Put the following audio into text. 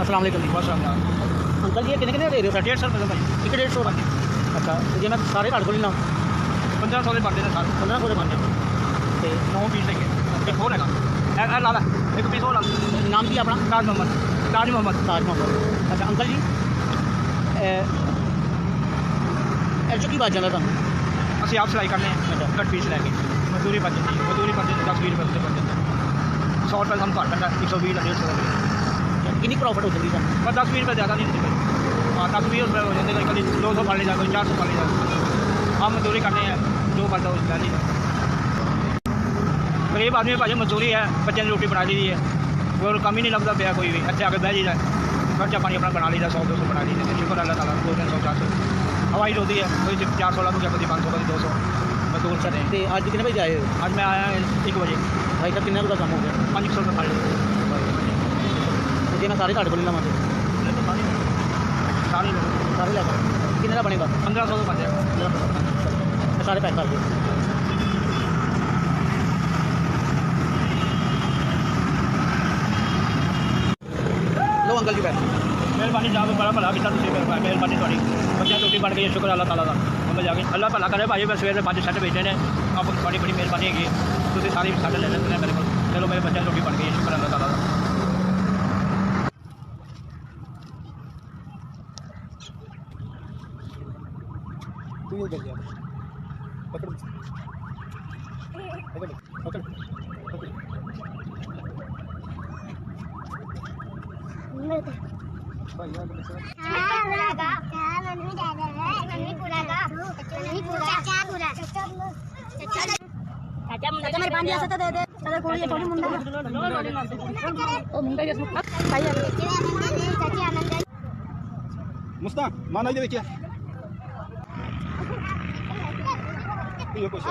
अस्सलाम वालेकुम जी। माशाअल्लाह। अंकल जी ये कितने कितने दे रहे हो? 150 रुपये भाई। एक 150 का। अच्छा तो जे मैं सारे घट को लेना 1500 ਦੇ ਬਣਦੇ ਨੇ ਸਾਰੇ 1500 ਦੇ ਬਣਦੇ ਤੇ 9 ਪੀਸ ਲੈਂਗੇ ਇੱਕ ਹੋਰ ਹੈਗਾ ਇਹ ਲਾ ਲੈ ਇੱਕ ਪੀਸ ਹੋਰ ਲਾ नाम की अपना? ਤਾਜ ਮੁਹੰਮਦ ਤਾਜ ਮੁਹੰਮਦ ताज मोहम्मद। अच्छा अंकल जी ਇਹ 'ਚੋਂ ਕੀ ਬਚ ਜਾਂਦਾ ਤੁਹਾਨੂੰ? ਅਸੀਂ ਆਪ ਸਿਲਾਈ ਕਰਨੇ ਆ ਕੱਟ ਪੀਸ ਲੈ ਕੇ ਮਜ਼ਦੂਰੀ ਬਚ ਜਾਂਦੀ ਹੈ ਮਜ਼ਦੂਰੀ ਬਚ ਜਾਂਦੀ 10-20 ਰੁਪਏ ਉੱਤੇ ਬਚ ਜਾਂਦਾ 100 ਰੁਪਏ ਸਾਨੂੰ ਘੱਟ ਪੈਂਦਾ 120 ਦਾ 150 ਦਾ ਕਿੰਨੀ ਪ੍ਰੋਫਿਟ ਹੋ ਜਾਂਦੀ ਤੁਹਾਨੂੰ? ਪਰ 10-20 ਰੁਪਏ ਜ਼ਿਆਦਾ ਨਹੀਂ ਹੁੰਦੇ ਹਾਂ 10-20 ਰੁਪਏ ਹੋ ਜਾਂਦੇ ਕਦੀ 200 ਫੜ ਲਿਆ ਕੋਈ 400 ਫੜ ਲਿਆ ਆਪ ਮਜ਼ਦੂਰੀ ਕਰਨੇ ਆ ਜੋ ਬਣਦਾ ਉਸ ਲੈ ਲਈਦਾ गरीब आदमी भाजी मजदूरी है बच्चे ने रोटी बना ली है और कम ही नहीं लगता पाया कोई भी अच्छे आगे बह जाए खर्चा पानी अपना बना लीदा 100-200 बना लीदा शुक्र अल्लाह ताला 200-300-400 हवाई रोती है कोई 400 लग गया कभी 500 कभी 200 मजदूर से ਤੇ ਅੱਜ ਕਿੰਨੇ ਵਜੇ ਆਏ ਹੋ? आज मैं आया 1 बजे ਭਾਈ ਸਾਹਿਬ ਕਿੰਨੇ ਦਾ ਕੰਮ ਹੋ ਗਿਆ? 500 रुपये खा लिया ਤੇ ਜੇ ਮੈਂ ਸਾਰੇ ਘਟ ਕੋ ਲੈਣਾ ਵਾ सारे लोग ਸਾਰੇ ਲੈ ਕੇ ਕਿੰਨੇ ਦਾ ਬਣੇਗਾ? 1500 बन जाएगा ਮੈਂ ਸਾਰੇ ਪੈਕ ਕਰ ਦਿਓ। लो अंकल जी बैठ मेहरबानी जहाँ पे बड़ा भला किया तुझे मेहरबानी थोड़ी बच्चे रोटी बन गई है शुक्र अल्लाह ताला का हम जाके अल्लाह भला करे भाई मैं सवेरे 5 सेट भेजे ने आप थोड़ी बड़ी मेहरबानी है तुझे सारी सेट ले लेते हैं मेरे को चलो मेरे बच्चे रोटी बन गई है शुक्र अल्लाह ताला का चाचा मेरे 5 ऐसे तो दे दे चलो कोई ये थोड़ी मुंडा ओ मुंडा ये भाई चाची आनंद मुस्तान माना दे बेचे ये कुछ